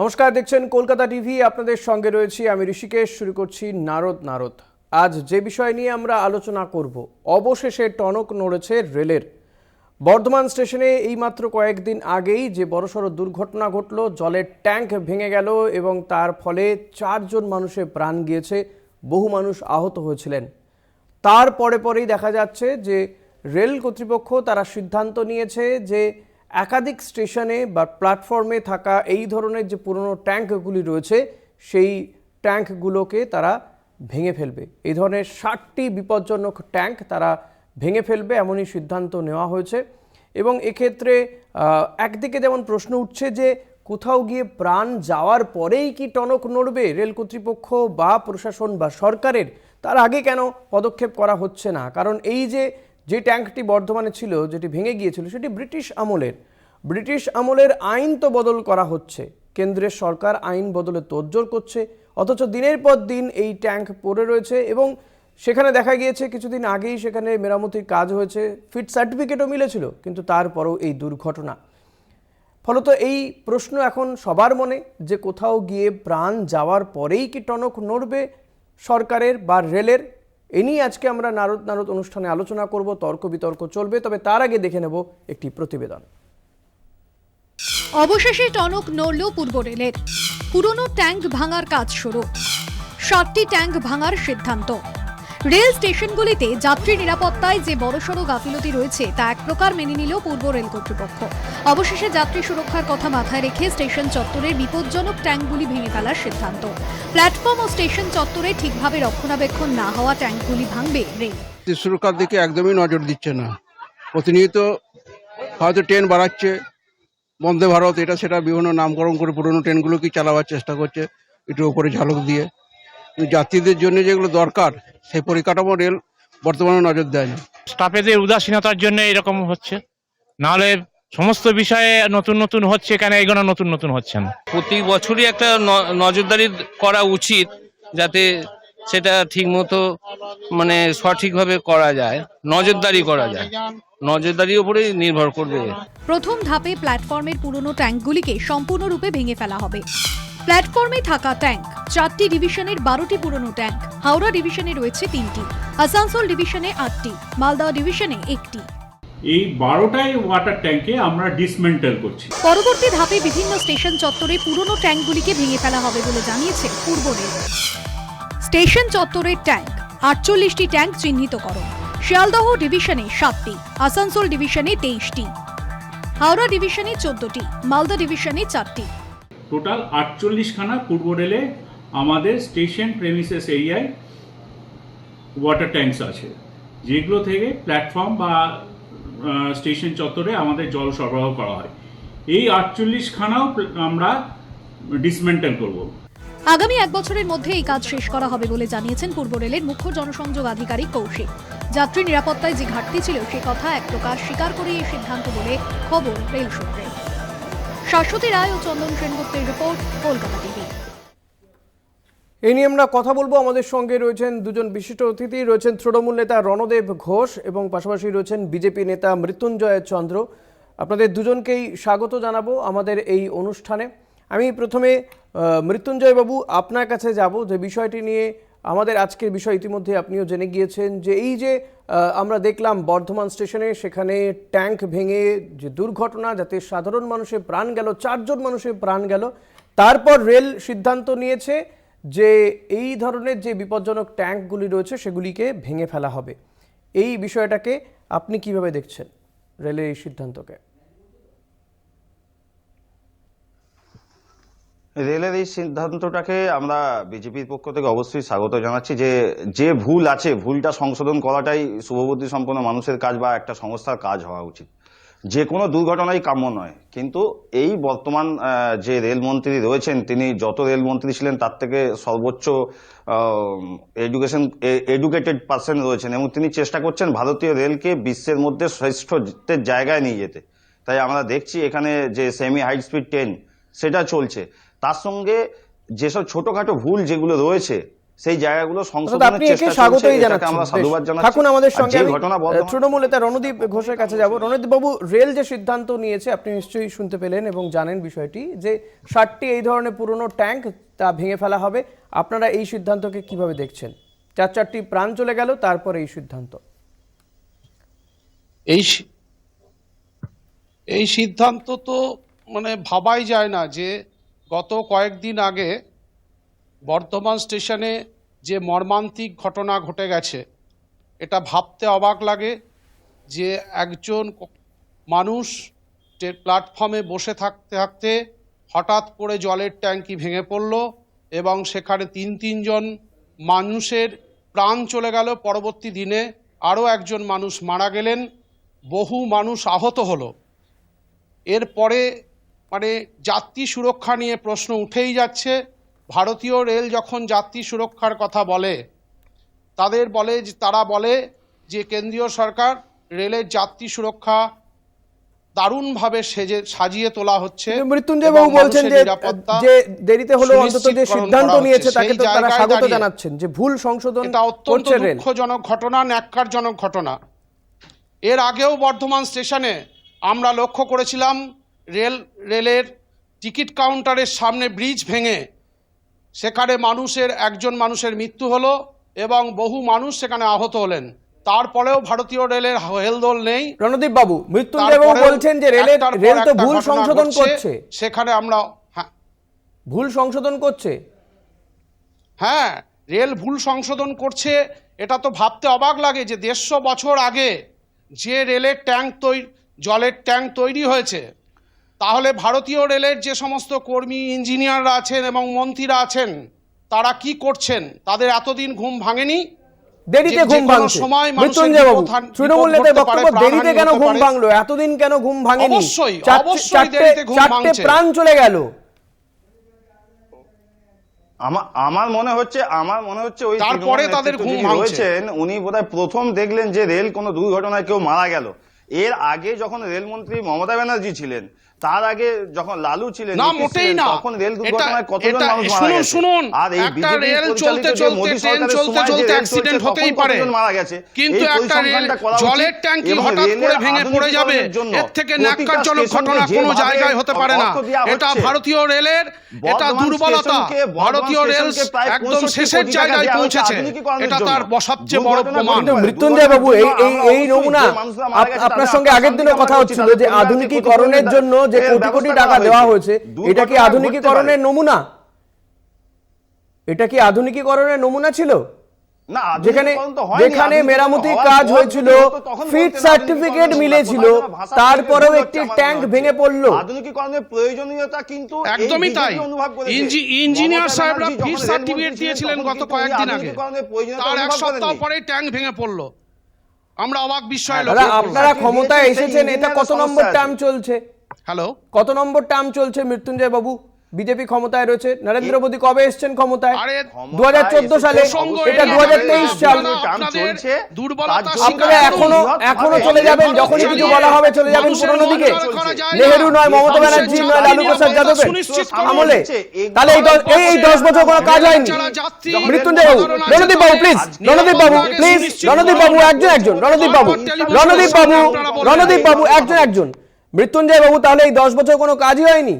নমস্কার, দেখছেন কলকাতা টিভি। আপনাদের সঙ্গে রয়েছি আমি ঋষিকেশ। শুরু করছি নারদ। আজ যে বিষয় নিয়ে আমরা আলোচনা করব, অবশেষে টনক নড়েছে রেলের। বর্ধমান স্টেশনে এইমাত্র কয়েকদিন আগেই যে বড়সড় দুর্ঘটনা ঘটল, জলের ট্যাঙ্ক ভেঙে গেল এবং তার ফলে 4 মানুষের প্রাণ গিয়েছে, বহু মানুষ আহত হয়েছিলেন। তার পরেই দেখা যাচ্ছে যে রেল কর্তৃপক্ষ তারা সিদ্ধান্ত নিয়েছে যে একাধিক স্টেশনে বা প্ল্যাটফর্মে থাকা এই ধরনের যে পুরনো ট্যাঙ্কগুলি রয়েছে সেই ট্যাঙ্কগুলোকে তারা ভেঙে ফেলবে। এই ধরনের 60টি বিপজ্জনক ট্যাঙ্ক তারা ভেঙে ফেলবে, এমনই সিদ্ধান্ত নেওয়া হয়েছে। এবং এক্ষেত্রে একদিকে যেমন প্রশ্ন উঠছে যে কোথাও গিয়ে প্রাণ যাওয়ার পরেই কি টনক নড়বে রেল কর্তৃপক্ষ বা প্রশাসন বা সরকারের, তার আগে কেন পদক্ষেপ করা হচ্ছে না? কারণ এই যে ট্যাঙ্কটি বর্ধমানে ছিল, যেটি ভেঙে গিয়েছিল, সেটি ব্রিটিশ আমলের আইন তো বদল করা হচ্ছে, কেন্দ্রের সরকার আইন বদলে তোড়জোড় করছে, অথচ দিনের পর দিন এই ট্যাঙ্ক পড়ে রয়েছে। এবং সেখানে দেখা গিয়েছে কিছুদিন আগেই সেখানে মেরামতির কাজ হয়েছে, ফিট সার্টিফিকেটও মিলেছিল, কিন্তু তারপরও এই দুর্ঘটনা। ফলত এই প্রশ্ন এখন সবার মনে যে কোথাও গিয়ে প্রাণ যাওয়ার পরেই কি টনক নড়বে সরকারের বা রেলের। এ নিয়ে আজকে আমরা নারদ অনুষ্ঠানে আলোচনা করব, তর্ক বিতর্ক চলবে। তবে তার আগে দেখে নেব একটি প্রতিবেদন। অবশেষে টনক নড়ল পূর্ব রেলের। পুরনো ট্যাঙ্ক ভাঙার কাজ শুরু। 7টি ট্যাঙ্ক ভাঙার সিদ্ধান্ত। রেল স্টেশনগুলিতে যাত্রী নিরাপত্তায় যে বড়সড় গাফিলতি রয়েছে তা এক প্রকার মেনে নিল পূর্ব রেল কর্তৃপক্ষ। অবশেষে যাত্রী সুরক্ষার কথা মাথায় রেখে স্টেশন চত্বরের বিপজ্জনক ট্যাঙ্কগুলি ভেঙে ফেলার সিদ্ধান্ত। প্ল্যাটফর্ম ও স্টেশন চত্বরে ঠিকভাবে রক্ষণাবেক্ষণ না হওয়া ট্যাঙ্কগুলি ভাঙবে রেল। সুরক্ষার দিকে একদমই নজর দিচ্ছে না। প্রতিনিয়ত হয়তো ট্রেন বাড়াচ্ছে, বন্দে ভারত এটা সেটা বিভিন্ন নামকরণ করে পুরনো ট্রেনগুলোকে চালাবার চেষ্টা করছে একটু উপরে ঝালক দিয়ে। যাত্রীদের জন্য যেগুলো দরকার সেই পরিকাঠামো রেল বর্তমানে নজর দেয় না। স্টাফেদের উদাসীনতার জন্য এরকম হচ্ছে, নাহলে সমস্ত বিষয়ে নতুন নতুন হচ্ছে, কেন এগুলো নতুন নতুন হচ্ছে না? প্রতি বছরই একটা নজরদারি করা উচিত, যাতে সেটা ঠিক মতো মানে সঠিকভাবে করা যায়, নজরদারি করা যায়। নজরদারির উপরেই নির্ভর করবে। প্রথম ধাপে প্ল্যাটফর্মের পুরনো ট্যাঙ্কগুলিকে সম্পূর্ণরূপে ভেঙে ফেলা হবে। প্ল্যাটফর্মে থাকা ট্যাঙ্ক 4টি ডিভিশনের 12টি পুরনো ট্যাঙ্ক। হাওড়া ডিভিশনে রয়েছে 3টি, আসানসোল ডিভিশনে 8টি, মালদা ডিভিশনে 1টি। এই 12টাই ওয়াটার ট্যাঙ্কে আমরা ডিসমেন্টেল করছি। পরবর্তী ধাপে বিভিন্ন স্টেশন চত্বরে পুরনো ট্যাঙ্কগুলিকে ভেঙে ফেলা হবে বলে জানিয়েছে পূর্ব রেল। স্টেশন চত্বরের ট্যাঙ্ক 48টি ট্যাঙ্ক চিহ্নিতকরণ। শিয়ালদহ ডিভিশনে 7টি, আসানসোল ডিভিশনে 23টি, হাওড়া ডিভিশনে 14টি, মালদা ডিভিশনে 4টি। টোটাল 48খানা পূর্ব রেলে আমাদের স্টেশন প্রেমিসেস এরিয়ায় ওয়াটার ট্যাঙ্কস আছে, যেগুলো থেকে প্ল্যাটফর্ম বা স্টেশন চত্বরে আমাদের জল সরবরাহ করা হয়। এই 48খানাও আমরা ডিসমেন্টেল করব। আগামী 1 বছরের মধ্যে এই কাজ শেষ করা হবে বলে জানিয়েছেন পূর্ব রেলের মুখ্য জনসংযোগ আধিকারিক কৌশিক। যাত্রী নিরাপত্তায় যে ঘাটতি ছিল সে কথা এক প্রকার স্বীকার করে এই সিদ্ধান্ত বলে খবর রেল সূত্রে। শাশ্বতী রায় ও চন্দন সেনগুপ্তের রিপোর্ট, কলকাতা টিভি। এই নিয়ে আমরা কথা বলবো। আমাদের সঙ্গে রয়েছেন দুজন বিশিষ্ট অতিথি, রয়েছেন তৃণমূল নেতা রণদেব ঘোষ এবং পাশাপাশি রয়েছেন বিজেপি নেতা মৃত্যুঞ্জয় চন্দ্র। আপনাদের দুজনকেই স্বাগত জানাবো আমাদের এই অনুষ্ঠানে। আমি প্রথমে মৃত্যুঞ্জয় বাবু আপনার কাছে যাব, যে বিষয়টি নিয়ে আমাদের আজকের বিষয় ইতিমধ্যে আপনিও জেনে গিয়েছেন, যে এই যে আমরা দেখলাম বর্ধমান স্টেশনে সেখানে ট্যাঙ্ক ভেঙে যে দুর্ঘটনা, যাতে সাধারণ মানুষের প্রাণ গেল, 4 মানুষের প্রাণ গেল, তারপর রেল সিদ্ধান্ত নিয়েছে যে এই ধরনের যে বিপজ্জনক ট্যাঙ্কগুলি রয়েছে সেগুলিকে ভেঙে ফেলা হবে। এই বিষয়টাকে আপনি কিভাবে দেখছেন, রেলের এই সিদ্ধান্তকে? রেলের এই সিদ্ধান্তটাকে আমরা বিজেপির পক্ষ থেকে অবশ্যই স্বাগত জানাচ্ছি। যে ভুল আছে, ভুলটা সংশোধন করাটাই শুভবুদ্ধি সম্পন্ন মানুষের কাজ বা একটা সংস্থার কাজ হওয়া উচিত। যে কোনো দুর্ঘটনাই কাম্য নয়, কিন্তু এই বর্তমান যে রেলমন্ত্রী রয়েছেন, তিনি যত রেলমন্ত্রী ছিলেন তার থেকে সর্বোচ্চ এডুকেটেড পার্সন রয়েছেন এবং তিনি চেষ্টা করছেন ভারতীয় রেলকে বিশ্বের মধ্যে শ্রেষ্ঠত্বের জায়গায় নিয়ে যেতে। তাই আমরা দেখছি এখানে যে সেমি হাই স্পিড ট্রেন সেটা চলছে, তার সঙ্গে যেসব ছোটখাটো ভুল যেগুলো রয়েছে সেই জায়গাগুলো অর্থাৎ সংশোধনের আপনি একে চেষ্টা চলছে, স্বাগতই এটাকে জানাচ্ছেন। আমরা বেশ। সাধুবাদ জানাচ্ছি। থাকুন আমাদের আর সঙ্গে। যে আমি ঘটনা বর্ধমান তৃণমূল নেতা রণদীপ ঘোষের কাছে যাব। রণদীপ বাবু, রেল যে সিদ্ধান্ত নিয়েছে আপনি নিশ্চয়ই শুনতে পেলেন এবং জানেন বিষয়টি, যে 60টি এই ধরনের পুরনো ট্যাঙ্ক তা ভেঙে ফেলা হবে। আপনারা এই সিদ্ধান্তকে কিভাবে দেখছেন? 4টি প্রাণ চলে গেল, তারপরে এই সিদ্ধান্ত। এই সিদ্ধান্ত তো মানে ভাবাই যায় না যে গত কয়েকদিন আগে বর্ধমান স্টেশনে যে মর্মান্তিক ঘটনা ঘটে গেছে, এটা ভাবতে অবাক লাগে যে একজন মানুষ প্ল্যাটফর্মে বসে থাকতে থাকতে হঠাৎ করে জলের ট্যাঙ্কি ভেঙে পড়ল এবং সেখানে তিনজন মানুষের প্রাণ চলে গেল। পরবর্তী দিনে আরও একজন মানুষ মারা গেলেন, বহু মানুষ আহত হলো। এরপরে মানে যাত্রী সুরক্ষা নিয়ে প্রশ্ন উঠেই যাচ্ছে। ভারতীয় রেল যখন যাত্রী সুরক্ষার কথা বলে, তারা বলে যে কেন্দ্রীয় সরকার রেলের যাত্রী সুরক্ষা দারুণভাবে সাজিয়ে তোলা হচ্ছে। মৃত্যুঞ্জয় বাবু বলছেন যে দেরিতে হলেও অন্তত যে সিদ্ধান্ত নিয়েছে তাকে তো তারা স্বাগত জানাচ্ছেন, যে ভুল সংশোধন এটা অত্যন্ত করছে রেল। দুঃখজনক ঘটনা, ন্যাক্কারজনক ঘটনা। এর আগেও বর্ধমান স্টেশনে আমরা লক্ষ্য করেছিলাম রেলের টিকিট কাউন্টারের সামনে ব্রিজ ভেঙে সেখানে একজন মানুষের মৃত্যু হলো এবং বহু মানুষ সেখানে আহত হলেন। তারপরেও ভারতীয় রেলের হেলদোল নেই। রণদীপ বাবু, মৃত্যুঞ্জয় বাবু বলছেন যে রেল তো ভুল সংশোধন করছে, সেখানে আমরা ভুল সংশোধন করছে। হ্যাঁ, রেল ভুল সংশোধন করছে। এটা তো ভাবতে অবাক লাগে যে 150 বছর আগে যে জলের ট্যাঙ্ক তৈরি হয়েছে, তাহলে ভারতীয় রেলের যে সমস্ত কর্মী, ইঞ্জিনিয়াররা আছেন এবং মন্ত্রীরা আছেন, তারা কি করছেন? তাদের এতদিন ঘুম ভাঙেনি? দেরিতে ঘুম ভাঙছে। মৃত্যুঞ্জয় বাবু, তৃণমূল নেতার বক্তব্য, দেরিতে কেন ঘুম ভাঙলো, এতদিন কেন ঘুম ভাঙেনি? অবশ্যই দেরিতে ঘুম ভাঙছে। 4টে প্রাণ চলে গেল। আমার মনে হচ্ছে ওই তারপরে তাদের ঘুম ভাঙছেন, উনি বোধহয় প্রথম দেখলেন যে রেল কোনো দুর্ঘটনায় কেউ মারা গেল। এর আগে যখন রেলমন্ত্রী মমতা ব্যানার্জি ছিলেন, তার আগে যখন লালু ছিলেন, না মোটেই না, তখন রেল দুর্ঘটনায় কতজন মানুষ মারা গেছে। শুনুন, আর এই একটা বিজেপি রেল পরিচালিত যে মোদি সরকারের সময় যে রেল চলছে, তখন কতজন মারা গেছে। কিন্তু একটা রেল জলের ট্যাঙ্কি হঠাৎ করে ভেঙে পড়ে যাবে, এর থেকে ন্যাক্কারজনক ঘটনা কোনো জায়গায় হতে পারে না। এটা ভারতীয় রেলের এটা দুর্বলতা। ভারতীয় রেল একদম শেষের জায়গায় পৌঁছেছে, এটা তার সবচেয়ে বড় প্রমাণ। মৃত্যুঞ্জয় বাবু, এই নমুনা আপনার সঙ্গে আগের দিনও কথা হচ্ছিল যে আধুনিকীকরণের জন্য যে কোটি কোটি টাকা দেওয়া হয়েছে, এটা কি আধুনিকীকরণের নমুনা? এটা কি আধুনিকীকরণের নমুনা ছিল? না, যেখানে মেরামতি কাজ হয়েছিল, ফিট সার্টিফিকেট মিলেছিল, তারপরেও একটি ট্যাঙ্ক ভেঙে পড়লো। আধুনিকীকরণের প্রয়োজনীয়তা কিন্তু একদমই তাই। ইঞ্জিনিয়ার সাহেবরা ফিট সার্টিফিকেট দিয়েছিলেন গত কয়েকদিন আগে, তার এক সপ্তাহ পরে ট্যাঙ্ক ভেঙে পড়লো। আমরা অবাক বিস্ময়ে লক্ষ্য করলাম। আপনারা ক্ষমতায় এসেছেন, এটা কত নম্বর টার্ম চলছে? হ্যালো, কত নম্বর টার্ম চলছে মৃত্যুঞ্জয় বাবু? বিজেপি ক্ষমতায় রয়েছে, নরেন্দ্র মোদী কবে এসেছেন ক্ষমতায়? 2014 সালে, এটা 2023 সাল। আপনারা এখনো চলে যাবেন, যখনই কিছু বলা হবে চলে যাবেন পুরনো দিকে। নেহেরু নয়, মমতা ব্যানার্জি নয়, লালু প্রসাদ যাদবের আমলে। তাহলে এই 10 বছর কোনো কাজ হয়নি। মৃত্যুঞ্জয় বাবু, রণদীপ বাবু please, Randeep Babu please, Randeep বাবু একজন, রণদীপ বাবু একজন। মৃত্যুঞ্জয় বাবু, তাহলে এই 10 বছর কোনো কাজই হয়নি?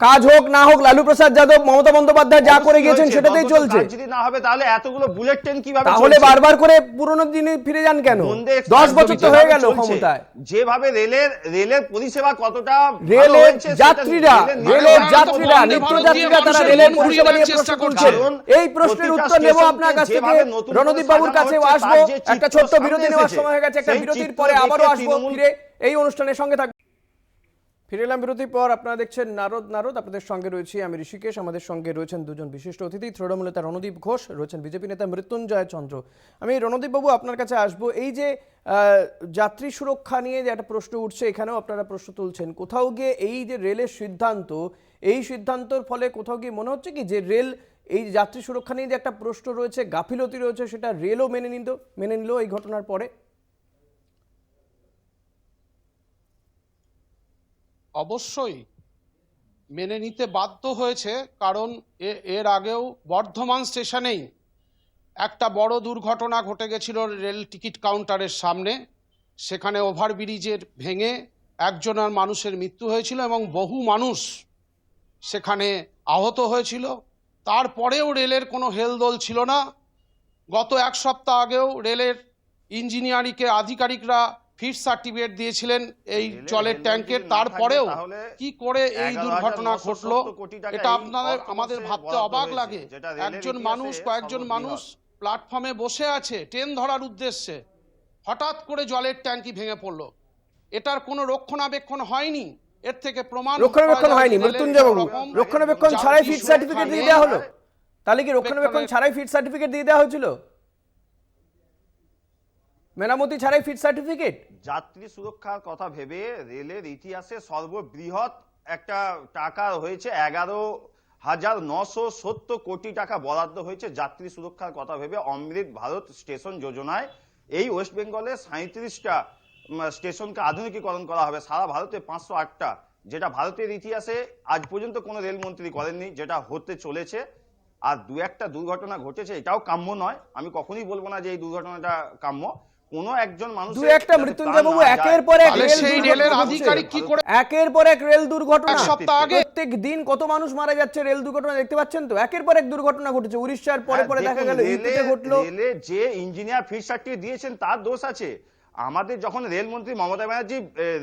কাজ হোক না হোক, লালু প্রসাদ যাদব, মমতা বন্দ্যোপাধ্যায় যা করে গিয়েছেন সেটাতেই চলছে। যদি না হবে তাহলে এতগুলো বুলেট ট্রেন কিভাবে চলছে? তাহলে বারবার করে পুরনো দিনে ফিরে যান কেন? 10 বছর তো হয়ে গেল ক্ষমতায়। যেভাবে রেলের পরিষেবা কতটা রেলের যাত্রীরা নিত্যযাত্রীরা তারা রেলের পরিষেবা নিয়ে প্রশ্ন করছেন। এই প্রশ্নের উত্তর নেব আপনার কাছ থেকে, রণদীপ বাবুর কাছেও আসবো। একটা ছোট্ট বিরতি নেওয়ার সময় হয়ে গেছে, একটা বিরতির পরে আবারও আসবো ফিরে এই অনুষ্ঠানের সঙ্গে থাকবো। ফিরে এলাম বিরতির পর। আপনারা দেখছেন নারদ। আপনাদের সঙ্গে রয়েছি আমি ঋষিকেশ। আমাদের সঙ্গে রয়েছেন দুজন বিশিষ্ট অতিথি, তৃণমূল নেতা রণদীপ ঘোষ, রয়েছেন বিজেপি নেতা মৃত্যুঞ্জয় চন্দ্র। আমি রণদীপ বাবু আপনার কাছে আসবো। এই যে যাত্রী সুরক্ষা নিয়ে যে একটা প্রশ্ন উঠছে, এখানেও আপনারা প্রশ্ন তুলছেন। কোথাও গিয়ে এই যে রেলের সিদ্ধান্ত, এই সিদ্ধান্তর ফলে কোথাও গিয়ে মনে হচ্ছে কি যে রেল এই যাত্রী সুরক্ষা নিয়ে যে একটা প্রশ্ন রয়েছে, গাফিলতি রয়েছে, সেটা রেলও মেনে নিল এই ঘটনার পরে? অবশ্যই মেনে নিতে বাধ্য হয়েছে কারণ এর আগেও বর্ধমান স্টেশনেই একটা বড় দুর্ঘটনা ঘটে গেছিল রেল টিকিট কাউন্টারের সামনে। সেখানে ওভারব্রিজের ভেঙে একজনের মানুষের মৃত্যু হয়েছিল এবং বহু মানুষ সেখানে আহত হয়েছিল। তারপরেও রেলের কোনো হেলদোল ছিল না। গত এক সপ্তাহ আগেও রেলের ইঞ্জিনিয়ারিংকে আধিকারিকরা ফিট সার্টিফিকেট দিয়েছিলেন এই জলের ট্যাঙ্কের, তারপরেও কি করে এই দুর্ঘটনা ঘটলো এটা আমাদের ভাবতে অবাক লাগে। একজন মানুষ, কয়েকজন মানুষ প্ল্যাটফর্মে বসে আছে ট্রেন ধরার উদ্দেশ্যে, হঠাৎ করে জলের ট্যাঙ্কি ভেঙে পড়লো। এটার কোনো রক্ষণাবেক্ষণ হয়নি। এর থেকে প্রমাণ রক্ষণাবেক্ষণ হয়নি মৃত্যুঞ্জয় বাবু, রক্ষণাবেক্ষণ ছাড়াই ফিট সার্টিফিকেট দিয়ে দেওয়া হলো? তাহলে কি রক্ষণাবেক্ষণ ছাড়াই ফিট সার্টিফিকেট দিয়ে দেওয়া হয়েছিল? মেরামতি ছাড়াই ফিট সার্টিফিকেট? যাত্রী সুরক্ষার কথা ভেবে রেলের ইতিহাসে সর্ববৃহৎ একটা টাকা হয়েছে, 11,970 কোটি টাকা বরাদ্দ হয়েছে যাত্রী সুরক্ষার কথা ভেবে অমৃত ভারত স্টেশন যোজনায়। এই ওয়েস্ট বেঙ্গলে 37টা স্টেশনকে আধুনিকীকরণ করা হবে, সারা ভারতে 508টা, যেটা ভারতের ইতিহাসে আজ পর্যন্ত কোনো রেলমন্ত্রী করেননি, যেটা হতে চলেছে। আর দু একটা দুর্ঘটনা ঘটেছে, এটাও কাম্য নয়। আমি কখনোই বলবো না যে এই দুর্ঘটনাটা কাম্য। কোনো একজন মানুষ দু একটা মৃত্যুঞ্জয় বাবু একের পর এক রেলের আধিকারিক কি করে একের পর এক রেল দুর্ঘটনা, এক সপ্তাহ আগে প্রত্যেক দিন কত মানুষ মারা যাচ্ছে রেল দুর্ঘটনা দেখতে পাচ্ছেন তো। একের পর এক দুর্ঘটনা ঘটেছে, উড়িষ্যার পরে পরে দেখা গেল ইউপিতে ঘটলো। রেলে যে ইঞ্জিনিয়ার ফিট সার্টিফিকেট দিয়েছেন তার দোষ আছে। আমাদের যখন রেলমন্ত্রী মমতা ব্যানার্জি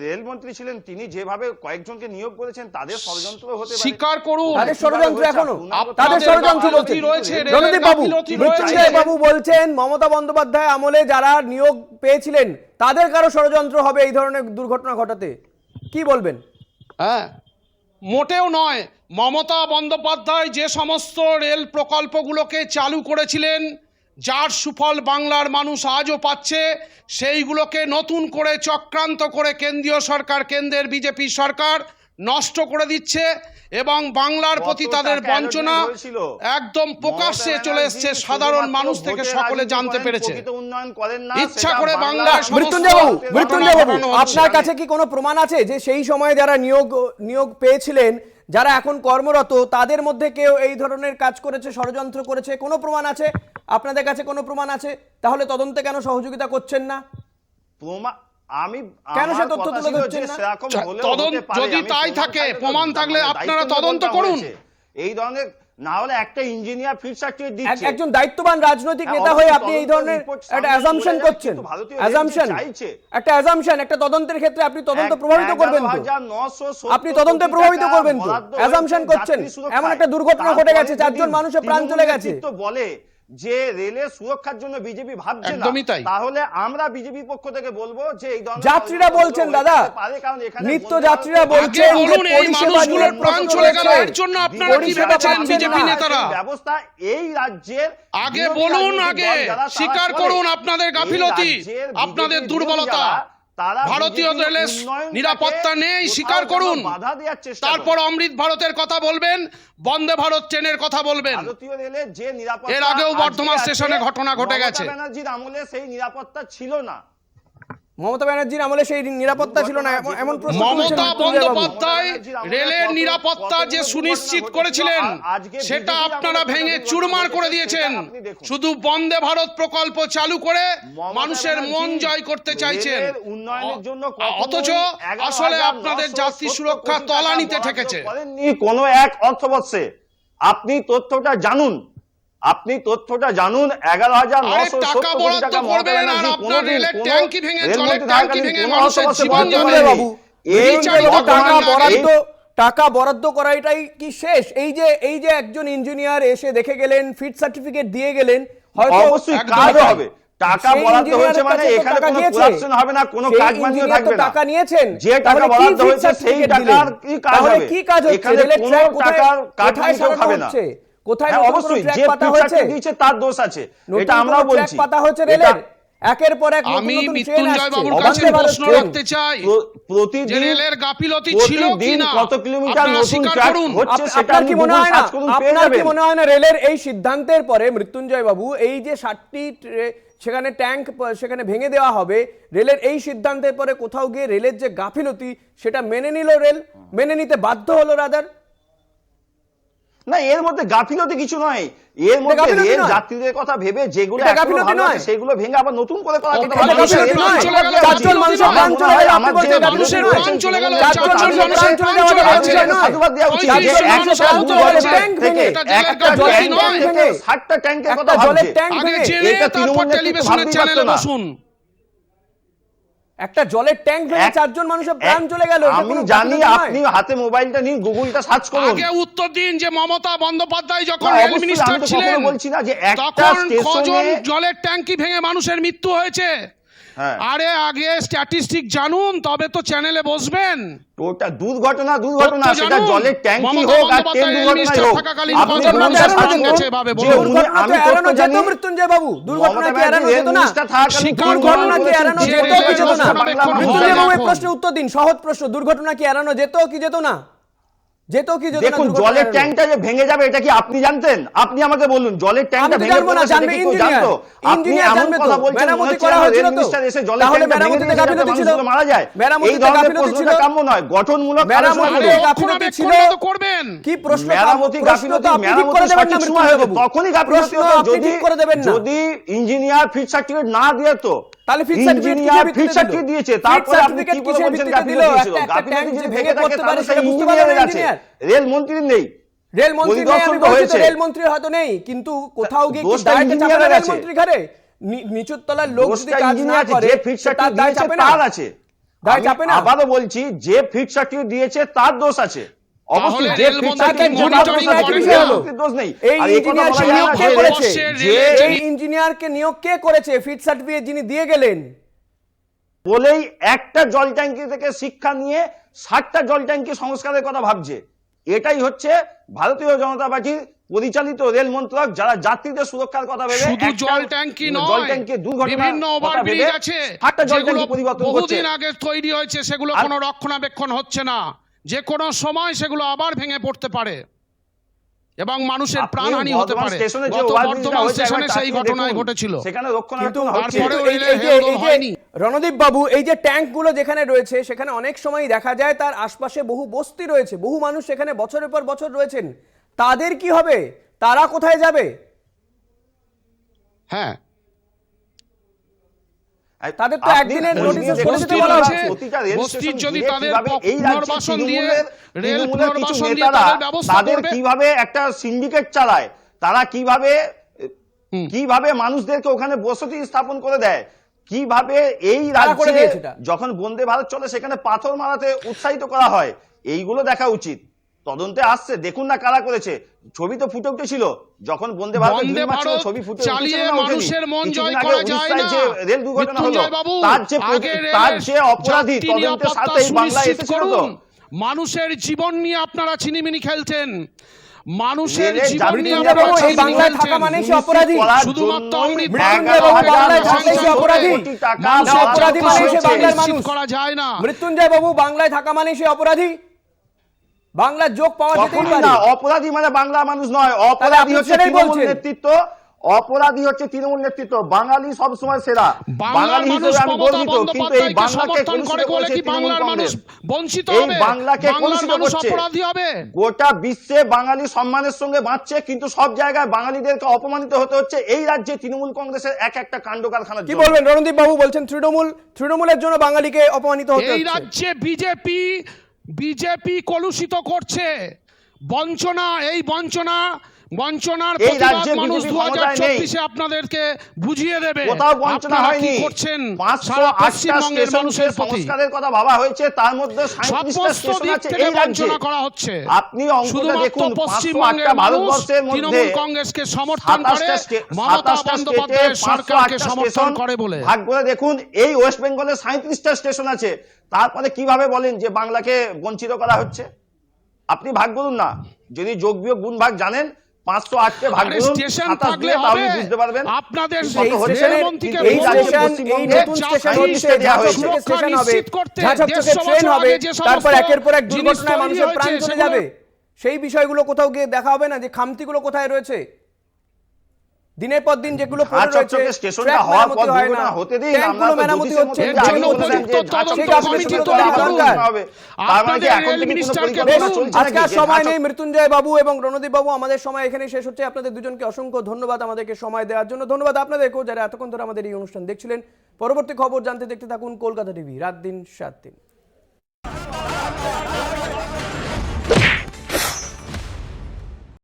রেলমন্ত্রী ছিলেন, তিনি যেভাবে কয়েকজনকে নিয়োগ করেছেন তাদের ষড়যন্ত্র হতে পারে। স্বীকার করুন তাদের ষড়যন্ত্র, এখনো তাদের ষড়যন্ত্র গাফিলতি রয়েছে, রণদীপ বাবু, মৃত্যুঞ্জয় বাবু বলছেন মমতা বন্দ্যোপাধ্যায় আমলে যারা নিয়োগ পেয়েছিলেন তাদের কারো ষড়যন্ত্র হবে এই ধরনের দুর্ঘটনা ঘটাতে, কি বলবেন? হ্যাঁ, মোটেও নয়। মমতা বন্দ্যোপাধ্যায় যে সমস্ত রেল প্রকল্পগুলোকে চালু করেছিলেন, যার সুফল বাংলার মানুষ আজও পাচ্ছে, সেইগুলোকে নতুন করে চক্রান্ত করে কেন্দ্রীয় সরকার, কেন্দ্রের বিজেপি সরকার নষ্ট করে দিচ্ছে এবং বাংলার প্রতি তাদের বঞ্চনা একদম প্রকাশ্যে চলে এসছে। সাধারণ মানুষ থেকে সকলে জানতে পেরেছে। ইচ্ছা করে বাংলায় মৃত্যুঞ্জয় বাবু, আপনার কাছে কি কোনো প্রমাণ আছে যে সেই সময় যারা নিয়োগ পেয়েছিলেন, যারা এখন কর্মরত, তাদের মধ্যে কেউ এই ধরনের কাজ করেছে, ষড়যন্ত্র করেছে? কোনো প্রমাণ আছে আপনাদের কাছে? কোনো প্রমাণ আছে? তাহলে তদন্তে কেন সহযোগিতা করছেন না? আমি কেন সে তথ্য তুলে ধরছেন না? যদি তাই থাকে, প্রমাণ থাকলে আপনারা তদন্ত করুন। এই ধরনের না হলে একটা ইঞ্জিনিয়ার ফিট সার্টিফিকেট দিচ্ছে, একজন দায়িত্ববান রাজনৈতিক নেতা হয়ে আপনি এই ধরনের একটা অ্যাজাম্পশন করছেন। একটা অ্যাজাম্পশন, একটা তদন্তের ক্ষেত্রে আপনি তদন্ত প্রভাবিত করবেন তো? আপনি তদন্তে প্রভাবিত করবেন তো? অ্যাজাম্পশন করছেন, এমন একটা দুর্ঘটনা ঘটে গেছে, 4 জন মানুষের প্রাণ চলে গেছে। বলে যে রেলের সুরক্ষার জন্য বিজেপি ভাবছে না, তাহলে আমরা বিজেপির পক্ষ থেকে বলবো যে এই ধরনের যাত্রীরা বলছেন, দাদা নিত্য যাত্রীরা বলছেন যে পরিষেবা নিয়ে প্রাণ চলে গেল, এর জন্য আপনারা কি ভেবেছেন বিজেপি নেতারা? ব্যবস্থা এই রাজ্যের আগে বলুন, আগে স্বীকার করুন আপনাদের গাফিলতি, আপনাদের দুর্বলতা। ভারতীয় রেলের নিরাপত্তা নেই, স্বীকার করুন। তারপর অমৃত ভারতের কথা বলবেন, বন্দে ভারত ট্রেনের কথা বলবেন। এর আগেও বর্ধমান স্টেশনে ঘটনা ঘটে গেছে। ব্যানার্জির আমলে সেই নিরাপত্তা ছিল না। মমতা ব্যানার্জির আমলে সেই নিরাপত্তা ছিল না, এমন প্রশ্ন মমতা বন্দ্যোপাধ্যায় রেলের নিরাপত্তা যে সুনিশ্চিত করেছিলেন সেটা আপনারা ভেঙে চুরমার করে দিয়েছেন। শুধু বন্দে ভারত প্রকল্প চালু করে মানুষের মন জয় করতে চাইছেন, অথচ আসলে আপনাদের যাত্রী সুরক্ষা তলানিতে ঠেকেছে। কোনো এক অর্থবর্ষে আপনি তথ্যটা জানুন, 11,970 কোটি টাকা মমতা ব্যানার্জি আপনার রেলের ট্যাঙ্কি ভেঙে, জলের ট্যাঙ্কি ভেঙে মানুষের জীবন যাবে। টাকা বরাদ্দ করা এটাই কি শেষ? এই যে একজন ইঞ্জিনিয়ার এসে দেখে গেলেন, ফিট সার্টিফিকেট দিয়ে গেলেন, হয়তো অবশ্যই কাজ হবে। টাকা বরাদ্দ হয়েছে মানে এখানে কোনো করাপশন হবে না, কোনো কাজ মানিয়ে থাকবে না। টাকা নিয়েছেন, যে টাকা বরাদ্দ হয়েছে সেই টাকার কি কাজ হবে? কি কাজ হচ্ছে? এখানে কোনো টাকার কাজ মানিয়ে হবে না। কোথায় অবশ্যই যে ফিচারটি দিয়েছে তার দোষ আছে, এটা আমরাও বলছি। পাতা হচ্ছে রেলের একের পর এক। আমি মৃত্যুঞ্জয় বাবুর কাছে প্রশ্ন রাখতে চাই, প্রতিদিন রেলের গাফিলতি ছিল কিনা, কত কিলোমিটার নতুন ট্র্যাক হচ্ছে সেটা কি মনে হয় না? আপনার কি মনে হয় না রেলের এই সিদ্ধান্তের পরে মৃত্যুঞ্জয় বাবু, এই যে 60টি সেখানে ট্যাঙ্ক সেখানে ভেঙে দেওয়া হবে, রেলের এই সিদ্ধান্তের পরে কোথাও গিয়ে রেলের যে গাফিলতি সেটা মেনে নিল রেল, মেনে নিতে বাধ্য হলো রাদার? না, এর মধ্যে গাফিলতি কিছু নয়, এর মধ্যে গাফিলতি রেল নয়। যাত্রীদের কথা ভেবে যেগুলো এটা এখনো গাফিলতি ভালো আছে নয়। সেগুলো ভেঙে আবার নতুন করে করা যেতে এটা পারে। গাফিলতি রেল নয়। চারজন চারজন মানুষের আমার প্রাণ মনে চলে হয় গেল, আমার আপনি যে বলছেন মানুষের গাফিলতি প্রাণ নয়। চলে গেল, চারজন চারজন মানুষের প্রাণ চলে যাওয়াটা মানুষের গাফিলতি নয়। সাধুবাদ দেওয়া উচিত যে পঁয়ত্রিশ একটা মানুষের দুটো প্রাণ চলে ট্যাঙ্ক গেছে। থেকে এটা জেলের একটা গাফিলতি ট্যাঙ্ক নয়। থেকে 60টা ট্যাঙ্কের কথা একটা জলের ভাবছে। ট্যাঙ্ক আগে ভেঙে জেনে এটা তারপর তৃণমূল নেতৃত্ব টেলিভিশনের ভাবতেই চ্যানেলে পারতো না। বসুন। একটা জলের ট্যাঙ্ক ভেঙে চারজন মানুষের প্রাণ চলে গেল, এটা আমি কোনো জানি, গাফিলতি নয়। আপনি হাতে মোবাইলটা নিন, গুগলটা সার্চ করুন। আগে উত্তর দিন যে মমতা বন্দ্যোপাধ্যায় যখন না, রেল অবশ্যই, মিনিস্টার আমি তো ছিলেন কখনো বলছি না যে একটা তখন কজন স্টেশনে জলের ট্যাঙ্কি ভেঙে মানুষের মৃত্যু হয়েছে। হ্যাঁ, আরে আগে স্ট্যাটিস্টিক জানুন, তবে তো চ্যানেলে বসবেন। ওটা দুর্ঘটনা তথ্য সেটা জানুন। জলের ট্যাঙ্কি মমতা হোক আর ট্রেন বন্দ্যোপাধ্যায় দুর্ঘটনাই মিনিস্টার হোক, থাকাকালীন আপনি কজন গুগলটা মানুষের সার্চ প্রাণ করুন গেছে এভাবে যে বলুন। উনি, দুর্ঘটনা আমি তো এড়ানো তথ্য যেত জানি, মৃত্যুঞ্জয় বাবু, দুর্ঘটনা মমতা কি এড়ানো ব্যানার্জি যেত রেল না? মিনিস্টার থাকাকালীন শিকার তিনি করুন দুর্ঘটনা কি বলেছেন, এড়ানো যে যেত কি যেত না? বাংলা মানুষ মৃত্যুঞ্জয় বাবু, এই এখন। প্রশ্নের উত্তর দিন, সহজ প্রশ্ন, দুর্ঘটনা কি এড়ানো যেত কি যেত না? যেত কি যেত না? দেখুন, দুর্ঘটনা জলের এড়ানো? ট্যাঙ্কটা যে ভেঙে যাবে এটা কি আপনি জানতেন? আপনি আমাকে বলুন, জলের আমি ট্যাঙ্কটা তো ভেঙে জানবো না, পড়বে সেটা জানবে কি কেউ ইঞ্জিনিয়ার। জানতো? আপনি ইঞ্জিনিয়ার এমন জানবে তো। কথা বলছেন মনে মেরামতি হচ্ছে করা আমার হয়েছিল রেল তো। মিনিস্টার এসে জলের তাহলে ট্যাঙ্কটা ভেঙে মেরামতিতে দিয়েছে যাতে গাফিলতি ছিল। মানুষগুলো মারা যায়। এই মেরামতিতে ধরনের গাফিলতি প্রশ্নটা ছিল। কাম্য নয়, গঠনমূলক আলোচনা মেরামতিতে করুন। গাফিলতি রক্ষণাবেক্ষণ ছিল। তো করবেন। কি প্রশ্ন? মেরামতি প্রশ্ন তো গাফিলতি, আপনি ঠিক মেরামতি করে দেবেন না সঠিক সময় মৃত্যুঞ্জয় হবে, বাবু। তখনই গাফিলতি প্রশ্ন হতো আপনি ঠিক করে দেবেন না। যদি ইঞ্জিনিয়ার ফিট সার্টিফিকেট না দিয়ে, তো তাহলে ফিট সার্টিফিকেট ইঞ্জিনিয়ার কিসের ফিট ভিত্তিতে সার্টিফিকেট দিল? দিয়েছে, ফিট তারপরে আপনি সার্টিফিকেট কি করে কিসের বলছেন ভিত্তিতে গাফিলতি দিল? দিয়েছিল? একটা গাফিলতি ট্যাঙ্ক যদি যে থেকে ভেঙে থাকে পড়তে পারে তাহলে সেই সেটা বুঝতে পারবে ইঞ্জিনিয়ারের না আছে, ইঞ্জিনিয়ার। রেল মন্ত্রীর নেই। রেলমন্ত্রী নেই, আমি পরিদর্শন তো বলছি তো হয়েছে। রেলমন্ত্রী হয়তো নেই, কিন্তু কোথাও গিয়ে কি দোষটা দায়টা চাপে না ইঞ্জিনিয়ারের আছে। রেলমন্ত্রীর ঘাড়ে? নিচুর তলার লোক যদি দোষটা কাজ না ইঞ্জিনিয়ার আছে, করে যে ফিট তার সার্টিফিকেট দায় দিয়েছে চাপে না? তার আছে। দায় আমি চাপে না? আবারও বলছি, যে ফিট সার্টিফিকেট দিয়েছে তার দোষ আছে অবশ্যই, তাহলে যে রেল ফিট মন্ত্রী সার্টিফিকেট monitoring করেন না। দোষ নেই। এই আর এই কথা ইঞ্জিনিয়ার বলা যায় নিয়োগ না কে যে করেছে? বর্ষের যে এই ইঞ্জিনিয়ারকে নিয়োগ কে করেছে? ফিট সার্টিফিকেট যিনি দিয়ে গেলেন, বলেই একটা জল ট্যাঙ্কি থেকে শিক্ষা নিয়ে 60টা জল ট্যাঙ্কি সংস্কারের কথা ভাবছে। এটাই হচ্ছে ভারতীয় জনতা পার্টির পরিচালিত রেল মন্ত্রক, যারা যাত্রীদের সুরক্ষার কথা ভেবে শুধু একটা জল ট্যাঙ্কি জল নয়, ট্যাঙ্কির দুর্ঘটনার বিভিন্ন কথা ওভারব্রিজ ভেবে আছে 60টা জল যেগুলো ট্যাঙ্কি পরিবর্তন করছে। বহুদিন আগে তৈরি হয়েছে, সেগুলো আর- কোনো রক্ষণাবেক্ষণ হচ্ছে না। যে কোনো সময় সেগুলো আবার ভেঙে পড়তে পারে এবং মানুষের আপনি প্রাণহানি হতে বর্ধমান পারে। স্টেশনে যে গত ওভারব্রিজটা বর্ধমান হয়েছে, স্টেশনে একবার সেই তাকিয়ে ঘটনাই দেখুন। ঘটেছিল। সেখানে কিন্তু রক্ষণাবেক্ষণ হচ্ছে। তারপরে কিন্তু রেলের হেলদোল হয়নি। রণদীপ বাবু, এই যে ট্যাঙ্কগুলো যেখানে রয়েছে সেখানে অনেক সময় দেখা যায় তার আশপাশে বহু বস্তি রয়েছে, বহু মানুষ সেখানে বছরের পর বছর রয়েছেন, তাদের কি হবে? তারা কোথায় যাবে? হ্যাঁ, তাদের তো আপনি একদিনের খোঁজ নোটিশে নিয়ে দেখুন, সরে যেতে বলা আছে। হচ্ছে। প্রতিটা রেল বস্তির স্টেশন যদি ঘিরে তাদের কিভাবে এই রাজ্যে পুনর্বাসন দিয়ে, রেল তৃণমূলের কিছু পুনর্বাসন দিয়ে নেতারা তাদের ব্যবস্থা তাদের করবে। কিভাবে একটা সিন্ডিকেট চালায়, তারা কিভাবে মানুষদেরকে ওখানে বসতি স্থাপন করে দেয়, কিভাবে এই কারা করে রাজ্যে দিয়েছে এটা? যখন বন্দে ভারত চলে সেখানে পাথর মারাতে উৎসাহিত করা হয়, এইগুলো দেখা উচিত। তদন্তে আসছে, দেখুন না কারা করেছে। ছবি তো ফুটে উঠেছিল যখন বন্দে ভারত বন্দে ভারত ছবি ফুটে চালিয়ে উঠেছিল না, ওঠেনি? মানুষের মন কিছুদিন জয় আগে করা যায় উড়িষ্যায় না। যে রেল দুর্ঘটনা হলো, মৃত্যুঞ্জয় বাবু, আগে তার রেলের যে অপরাধী যাত্রী তদন্তের নিরাপত্তা সাথে এই বাংলায় সুনিশ্চিত এসেছিল তো। করুন। মানুষের জীবন নিয়ে আপনারা ছিনিমিনি খেলছেন। মানুষের রেলের জীবন নিয়ে মৃত্যুঞ্জয় আপনারা বাবু, এই ছিনিমিনি বাংলায় থাকা খেলছেন। মানেই সে অপরাধী। শুধুমাত্র অমৃত মৃত্যুঞ্জয় বাবু, বাংলায় থাকলে সে অপরাধী। মানুষের না, অপরাধী যাত্রা মানে সে সুরক্ষা বাংলার নিশ্চিত মানুষ। করা যায় না। মৃত্যুঞ্জয় বাবু, বাংলায় থাকা মানে সে অপরাধী? বাংলার যোগ পাওয়া যেতেই কখনোই পারে। না, অপরাধী মানে বাংলা মানুষ নয়, তাহলে অপরাধী আপনি হচ্ছে সেটাই তৃণমূল বলছেন। নেতৃত্ব, অপরাধী হচ্ছে তৃণমূল নেতৃত্ব। বাঙালি সবসময় সেরা, বাংলার বাঙালি মানুষ হিসেবে আমি মমতা গর্বিত, কিন্তু এই বন্দ্যোপাধ্যায়কে বাংলাকে সমর্থন কলুষিত করে বলে করেছে কি তৃণমূল বাংলার মানুষ কংগ্রেস। বঞ্চিত এই হবে? বাংলাকে বাংলার কলুষিত মানুষ করছে। অপরাধী হবে? গোটা বিশ্বে বাঙালি সম্মানের সঙ্গে বাঁচছে, কিন্তু সব জায়গায় বাঙালিদেরকে অপমানিত হতে হচ্ছে এই রাজ্যে তৃণমূল কংগ্রেসের এক একটা কাণ্ড কারখানার কি জন্য। বলবেন রণদীপ বাবু? বলছেন তৃণমূলের জন্য বাঙালিকে অপমানিত হতে এই হচ্ছে। রাজ্যে বিজেপি কলুষিত করছে। বঞ্চনা, এই বঞ্চনার এই প্রতিবাদ রাজ্যে মানুষ বিজেপি ক্ষমতায় নেই। 2024-এ আপনাদেরকে বুঝিয়ে দেবে। কোথাও বঞ্চনা আপনারা হয়নি। কি করছেন 508টা সারা পশ্চিমবঙ্গের মানুষের প্রতি? সংস্কারের কথা ভাবা হয়েছে, তার মধ্যে 37টা সমস্ত স্টেশন দিক আছে থেকে এই রাজ্যে। বঞ্চনা করা হচ্ছে। আপনি অঙ্কটা শুধুমাত্র দেখুন, পশ্চিমবঙ্গের 508টা মানুষ ভারতবর্ষের মধ্যে তৃণমূল কংগ্রেসকে সমর্থন করে, 27টা মমতা স্টেটে বন্দ্যোপাধ্যায়ের সরকারকে 508টা সমর্থন স্টেশন করে বলে। ভাগ করে দেখুন, এই ওয়েস্ট বেঙ্গলে 37টা স্টেশন আছে, তারপরে কিভাবে বলেন যে বাংলাকে বঞ্চিত করা হচ্ছে? আপনি ভাগ করুন না, যদি যোগ বিয়োগ গুণ ভাগ জানেন, 508কে ভাগ আরে করুন, স্টেশন 27 থাকলে দিয়ে তাহলে হবে? বুঝতে পারবেন আপনাদের কত এই হচ্ছে। স্টেশনের- মন্ত্রীকে এই বলুন, রাজ্যে স্টেশন, এই পশ্চিমবঙ্গে নতুন স্টেশন হচ্ছে, 37টা দেওয়া হয়েছে। ঝাঁঝর সুরক্ষা স্টেশন হবে, নিশ্চিত করতে ঝাঁঝর 150 ট্রেন বছর হবে, আগে যে সমস্ত তারপর একের পর এক জিনিস দুর্ঘটনায় তৈরি মানুষের প্রাণ হয়েছে, চলে সেগুলো- যাবে। সেই বিষয়গুলো কোথাও গিয়ে দেখা হবে না যে খামতিগুলো কোথায় রয়েছে? দিনের পর দিন যেগুলো পড়ে ঝাঁ রয়েছে চকচকে স্টেশনটা ট্র্যাক হওয়ার মেরামতি পর হয় না, দুর্ঘটনা হতে দিন, আমরা ট্যাঙ্কগুলো তো মেরামতি জ্যোতিষের হচ্ছে মতো না, যে জন্য আপনি বললেন যে উপযুক্ত ঝাঁ তদন্ত চকচকে কমিটি স্টেশন তৈরি করা করুন। দরকার হবে। তার মানে কি আপনাদের এখন রেল থেকে কোনো মিনিস্টারকে পরিকল্পনা বলুন। চলছে আজকে নাকি আর যে সময় ঝাঁ নেই। মৃত্যুঞ্জয় বাবু এবং রণদীপ বাবু, আমাদের সময় এখানেই শেষ হচ্ছে। আপনাদের দুজনকে অসংখ্য ধন্যবাদ আমাদেরকে সময় দেওয়ার জন্য। ধন্যবাদ আপনাদেরকেও যারা এতক্ষণ ধরে আমাদের এই অনুষ্ঠান দেখছিলেন। পরবর্তী খবর জানতে দেখতে থাকুন কলকাতা টিভি, রাত দিন 7 দিন।